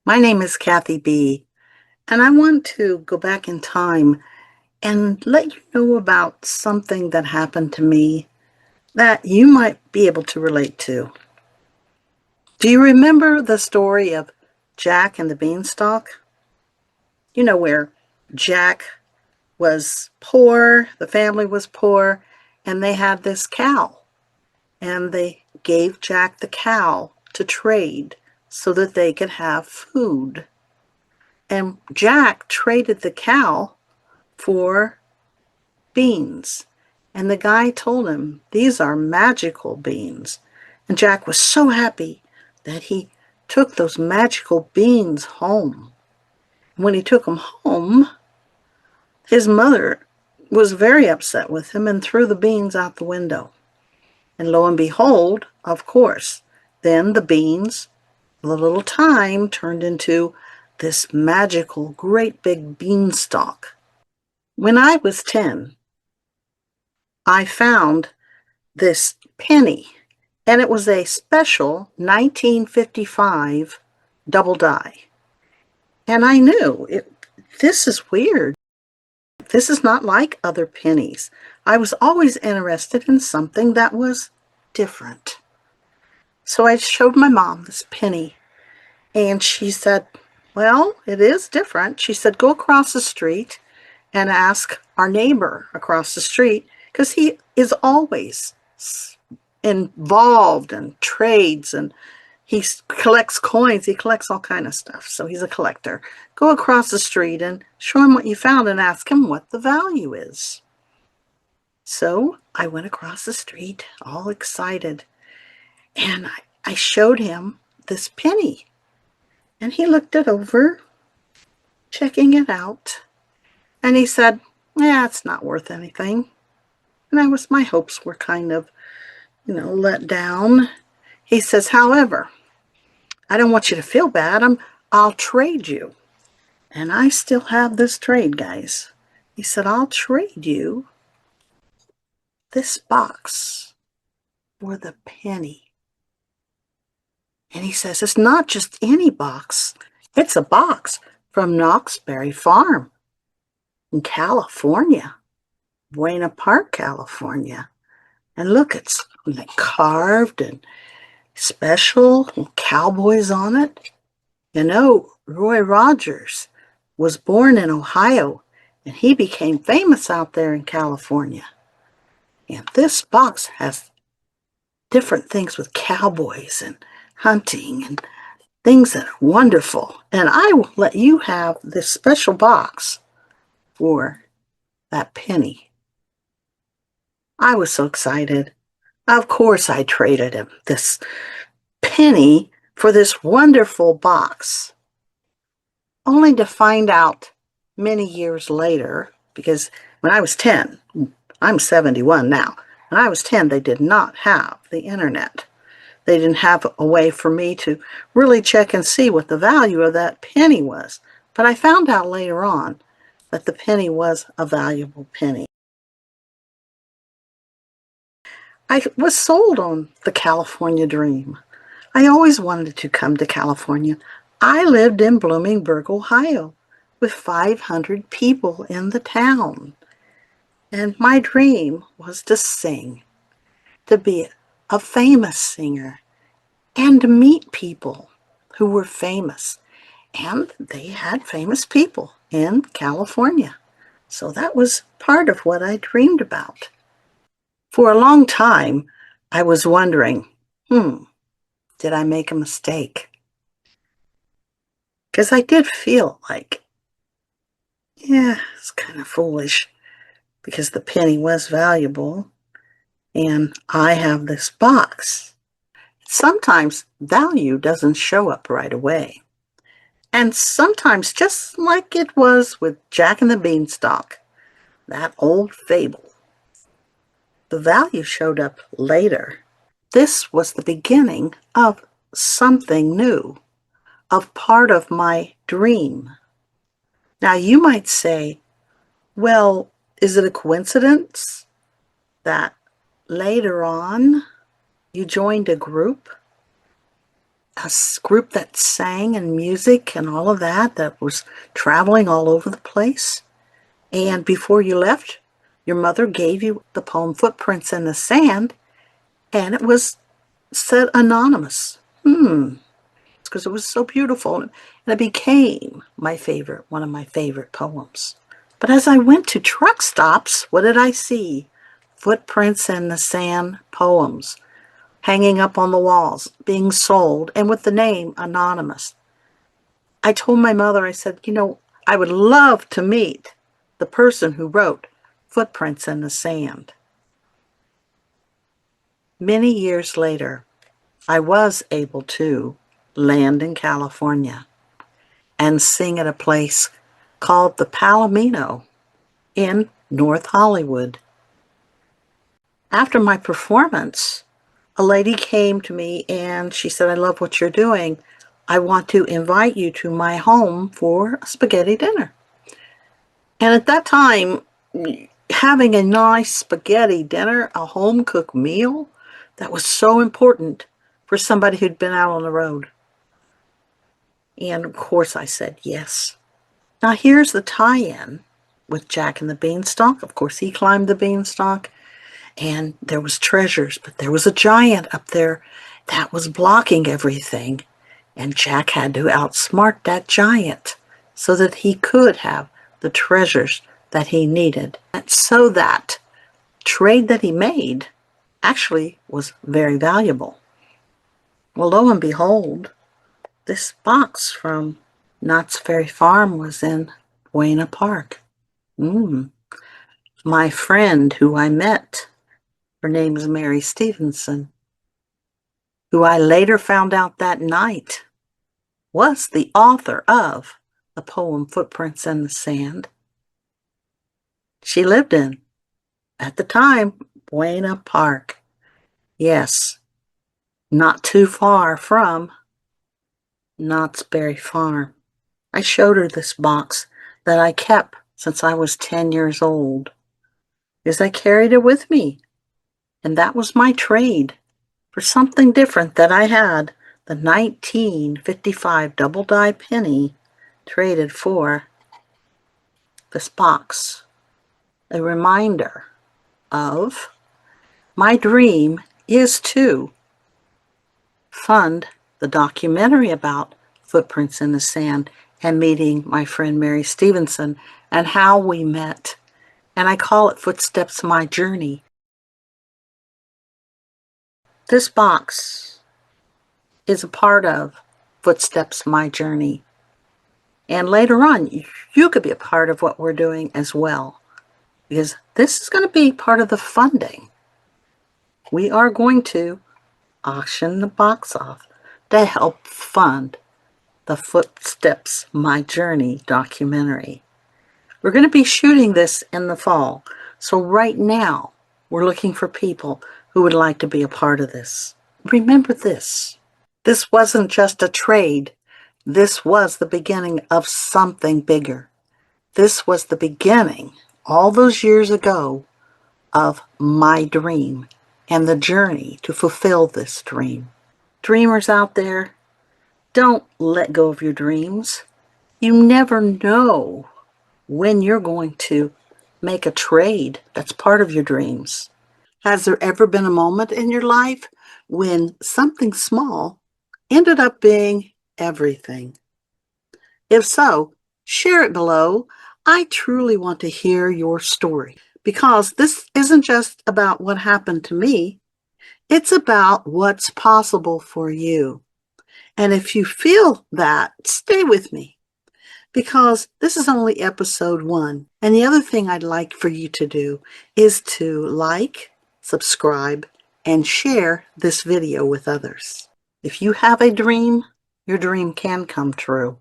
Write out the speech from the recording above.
My name is Kathy B, and I want to go back in time and let you know about something that happened to me that you might be able to relate to. Do you remember the story of Jack and the Beanstalk? You know where Jack was poor, the family was poor, and they had this cow, and they gave Jack the cow to trade so that they could have food. And Jack traded the cow for beans. And the guy told him, "These are magical beans." And Jack was so happy that he took those magical beans home. When he took them home, his mother was very upset with him and threw the beans out the window. And lo and behold, of course, then the beans, a little time, turned into this magical, great big beanstalk. When I was 10, I found this penny, and it was a special 1955 double die. And I knew this is weird. This is not like other pennies. I was always interested in something that was different. So I showed my mom this penny, and she said, "Well, it is different." She said, "Go across the street and ask our neighbor across the street, because he is always involved in trades, and he collects coins, he collects all kind of stuff, so he's a collector. Go across the street and show him what you found and ask him what the value is." So I went across the street all excited, and I showed him this penny, and he looked it over, checking it out, and he said, "Yeah, it's not worth anything." And my hopes were kind of, let down. He says, "However, I don't want you to feel bad. I'll trade you." And I still have this trade, guys. He said, "I'll trade you this box for the penny." And he says, "It's not just any box. It's a box from Knoxberry Farm in California, Buena Park, California. And look, it's carved and special, and cowboys on it. Roy Rogers was born in Ohio, and he became famous out there in California. And this box has different things with cowboys and hunting and things that are wonderful. And I will let you have this special box for that penny." I was so excited. Of course, I traded him this penny for this wonderful box, only to find out many years later, because when I was 10, I'm 71 now, when I was 10, they did not have the internet. They didn't have a way for me to really check and see what the value of that penny was. But I found out later on that the penny was a valuable penny. I was sold on the California dream. I always wanted to come to California. I lived in Bloomingburg, Ohio, with 500 people in the town. And my dream was to sing, to be a famous singer, and to meet people who were famous. And they had famous people in California. So that was part of what I dreamed about. For a long time, I was wondering, did I make a mistake? Because I did feel like, yeah, it's kind of foolish, because the penny was valuable and I have this box. Sometimes value doesn't show up right away. And sometimes, just like it was with Jack and the Beanstalk, that old fable, the value showed up later. This was the beginning of something new, of part of my dream. Now, you might say, well, is it a coincidence that later on you joined a group group that sang and music and all of that, that was traveling all over the place. And before you left, your mother gave you the poem Footprints in the Sand, and it was said anonymous. Because it was so beautiful, and it became my favorite, one of my favorite poems. But as I went to truck stops, what did I see? Footprints in the Sand poems hanging up on the walls, being sold, and with the name anonymous. I told my mother, I said, I would love to meet the person who wrote Footprints in the Sand. Many years later, I was able to land in California and sing at a place called the Palomino in North Hollywood. After my performance, a lady came to me and she said, I love what you're doing. I want to invite you to my home for a spaghetti dinner. And at that time, having a nice spaghetti dinner, a home-cooked meal, that was so important for somebody who'd been out on the road. And of course I said yes. Now here's the tie-in with Jack and the Beanstalk. Of course he climbed the beanstalk and there was treasures, but there was a giant up there that was blocking everything. And Jack had to outsmart that giant so that he could have the treasures that he needed. And so that trade that he made actually was very valuable. Well, lo and behold, this box from Knott's Ferry Farm was in Buena Park. My friend who I met, her name is Mary Stevenson, who I later found out that night was the author of the poem Footprints in the Sand. She lived in, at the time, Buena Park. Yes, not too far from Knott's Berry Farm. I showed her this box that I kept since I was 10 years old, because I carried it with me. And that was my trade for something different that I had, the 1955 double die penny traded for this box. A reminder of my dream is to fund the documentary about Footprints in the Sand and meeting my friend Mary Stevenson and how we met. And I call it Footsteps My Journey. This box is a part of Footsteps My Journey. And later on, you could be a part of what we're doing as well, because this is going to be part of the funding. We are going to auction the box off to help fund the Footsteps My Journey documentary. We're going to be shooting this in the fall. So right now, we're looking for people who would like to be a part of this. Remember this. This wasn't just a trade. This was the beginning of something bigger. This was the beginning, all those years ago, of my dream and the journey to fulfill this dream. Dreamers out there, don't let go of your dreams. You never know when you're going to make a trade that's part of your dreams. Has there ever been a moment in your life when something small ended up being everything? If so, share it below. I truly want to hear your story, because this isn't just about what happened to me. It's about what's possible for you. And if you feel that, stay with me, because this is only episode 1. And the other thing I'd like for you to do is to like, subscribe, and share this video with others. If you have a dream, your dream can come true.